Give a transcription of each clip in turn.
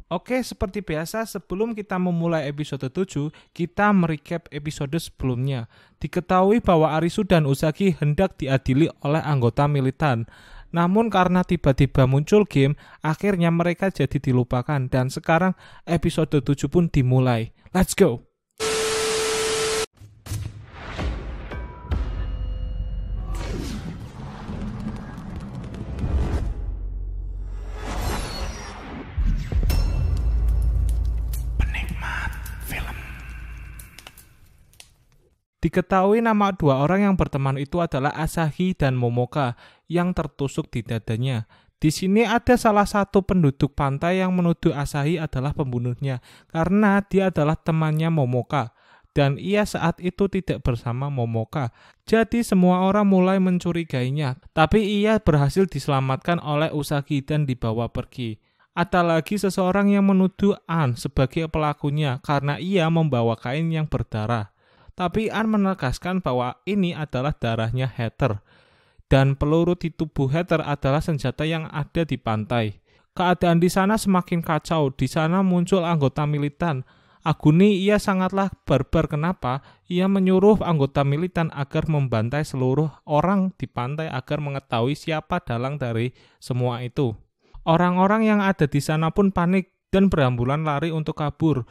Oke, seperti biasa sebelum kita memulai episode 7, kita merecap episode sebelumnya. Diketahui bahwa Arisu dan Usagi hendak diadili oleh anggota militan. Namun karena tiba-tiba muncul game, akhirnya mereka jadi dilupakan dan sekarang episode 7 pun dimulai. Let's go! Diketahui nama dua orang yang berteman itu adalah Asahi dan Momoka yang tertusuk di dadanya. Di sini ada salah satu penduduk pantai yang menuduh Asahi adalah pembunuhnya karena dia adalah temannya Momoka dan ia saat itu tidak bersama Momoka. Jadi semua orang mulai mencurigainya, tapi ia berhasil diselamatkan oleh Usagi dan dibawa pergi. Ada lagi seseorang yang menuduh An sebagai pelakunya karena ia membawa kain yang berdarah. Tapi An menegaskan bahwa ini adalah darahnya Heather. Dan peluru di tubuh Heather adalah senjata yang ada di pantai. Keadaan di sana semakin kacau. Di sana muncul anggota militan. Aguni ia sangatlah barbar. Kenapa? Ia menyuruh anggota militan agar membantai seluruh orang di pantai agar mengetahui siapa dalang dari semua itu. Orang-orang yang ada di sana pun panik dan berambulan lari untuk kabur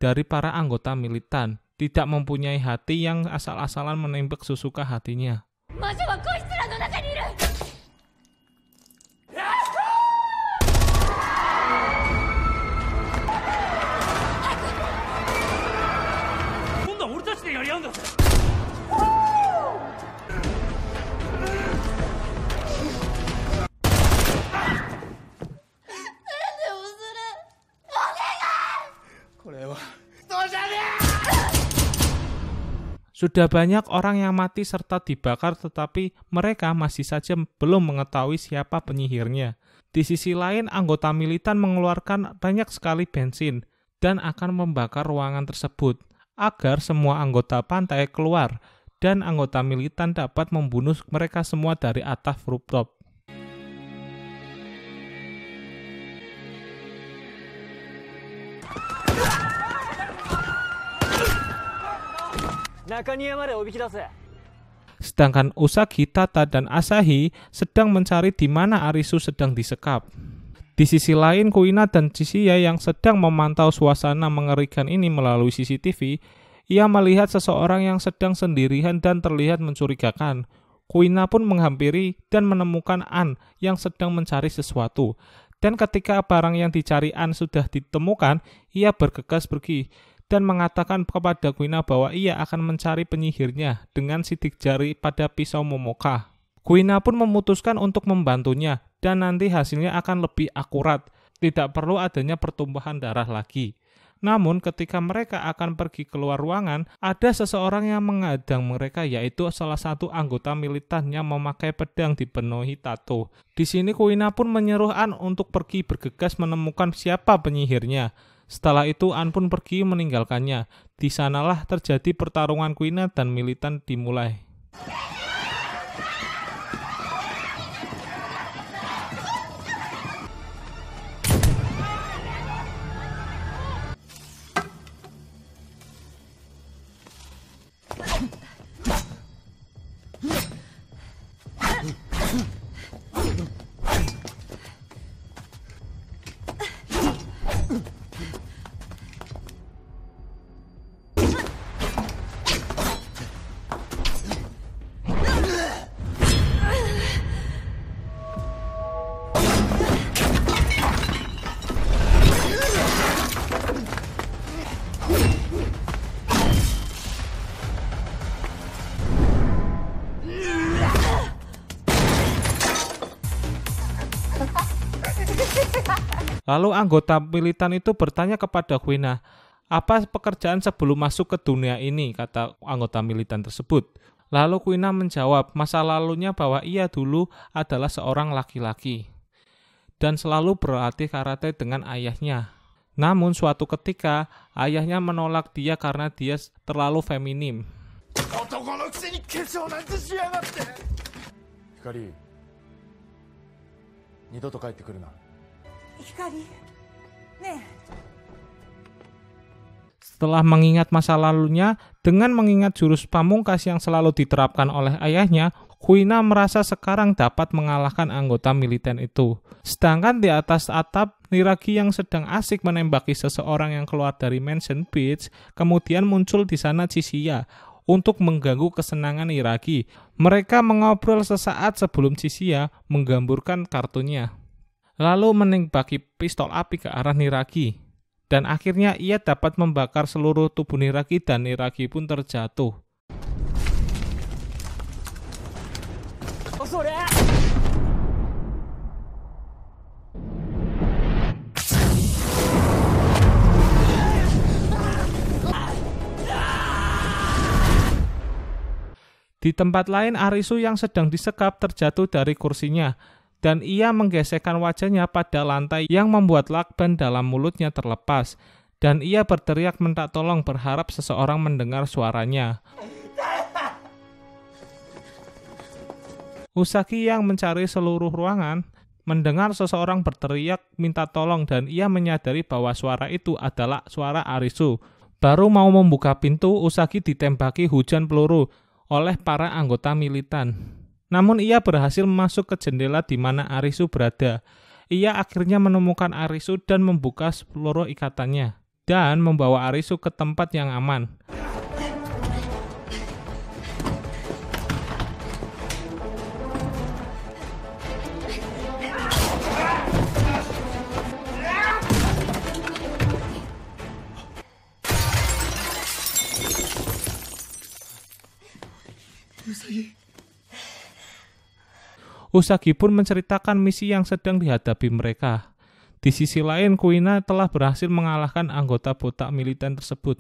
dari para anggota militan. Tidak mempunyai hati yang asal-asalan menembak sesuka hatinya. Sudah banyak orang yang mati serta dibakar tetapi mereka masih saja belum mengetahui siapa penyihirnya. Di sisi lain, anggota militan mengeluarkan banyak sekali bensin dan akan membakar ruangan tersebut agar semua anggota pantai keluar dan anggota militan dapat membunuh mereka semua dari atap rooftop. Sedangkan Usagi, Tata, dan Asahi sedang mencari di mana Arisu sedang disekap. Di sisi lain, Kuina dan Chichiya yang sedang memantau suasana mengerikan ini melalui CCTV, ia melihat seseorang yang sedang sendirian dan terlihat mencurigakan. Kuina pun menghampiri dan menemukan An yang sedang mencari sesuatu. Dan ketika barang yang dicari An sudah ditemukan, ia bergegas pergi dan mengatakan kepada Kuina bahwa ia akan mencari penyihirnya dengan sidik jari pada pisau Momoka. Kuina pun memutuskan untuk membantunya dan nanti hasilnya akan lebih akurat, tidak perlu adanya pertumpahan darah lagi. Namun ketika mereka akan pergi keluar ruangan, ada seseorang yang menghadang mereka yaitu salah satu anggota militan yang memakai pedang dipenuhi tato. Di sini Kuina pun menyuruh An untuk pergi bergegas menemukan siapa penyihirnya. Setelah itu An pun pergi meninggalkannya. Di sanalah terjadi pertarungan Kuina dan militan dimulai. Lalu anggota militan itu bertanya kepada Kuina, apa pekerjaan sebelum masuk ke dunia ini, kata anggota militan tersebut. Lalu Kuina menjawab masa lalunya bahwa ia dulu adalah seorang laki-laki dan selalu berlatih karate dengan ayahnya. Namun suatu ketika ayahnya menolak dia karena dia terlalu feminim. Hikari, 二度と帰ってくるな。光 Setelah mengingat masa lalunya, dengan mengingat jurus pamungkas yang selalu diterapkan oleh ayahnya, Kuina merasa sekarang dapat mengalahkan anggota militer itu. Sedangkan di atas atap, Niragi yang sedang asik menembaki seseorang yang keluar dari Mansion Beach, kemudian muncul di sana Chichiya untuk mengganggu kesenangan Niragi. Mereka mengobrol sesaat sebelum Chichiya menggamburkan kartunya, lalu menembaki pistol api ke arah Niragi. Dan akhirnya ia dapat membakar seluruh tubuh Niragi dan Niragi pun terjatuh. Di tempat lain, Arisu yang sedang disekap terjatuh dari kursinya, dan ia menggesekkan wajahnya pada lantai yang membuat lakban dalam mulutnya terlepas, dan ia berteriak minta tolong berharap seseorang mendengar suaranya. Usagi yang mencari seluruh ruangan mendengar seseorang berteriak minta tolong dan ia menyadari bahwa suara itu adalah suara Arisu. Baru mau membuka pintu, Usagi ditembaki hujan peluru oleh para anggota militan. Namun ia berhasil masuk ke jendela di mana Arisu berada. Ia akhirnya menemukan Arisu dan membuka seluruh ikatannya dan membawa Arisu ke tempat yang aman. Usagi pun menceritakan misi yang sedang dihadapi mereka. Di sisi lain, Kuina telah berhasil mengalahkan anggota botak militer tersebut.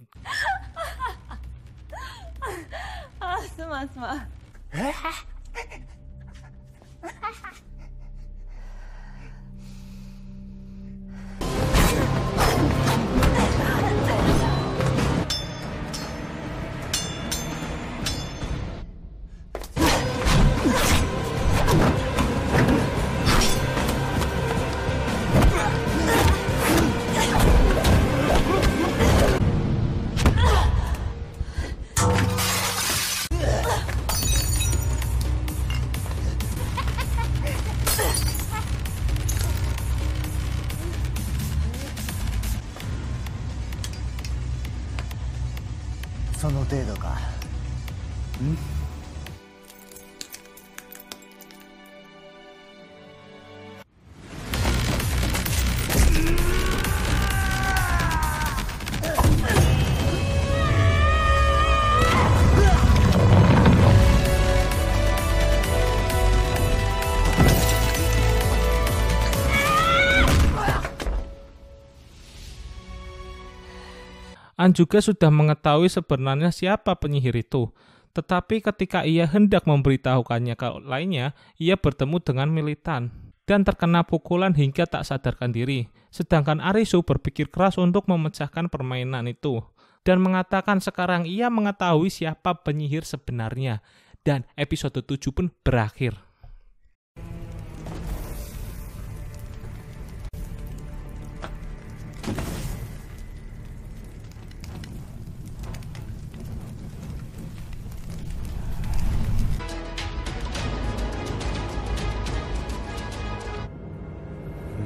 An juga sudah mengetahui sebenarnya siapa penyihir itu. Tetapi ketika ia hendak memberitahukannya ke lainnya, ia bertemu dengan militan dan terkena pukulan hingga tak sadarkan diri. Sedangkan Arisu berpikir keras untuk memecahkan permainan itu dan mengatakan sekarang ia mengetahui siapa penyihir sebenarnya. Dan episode 7 pun berakhir.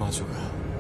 마조가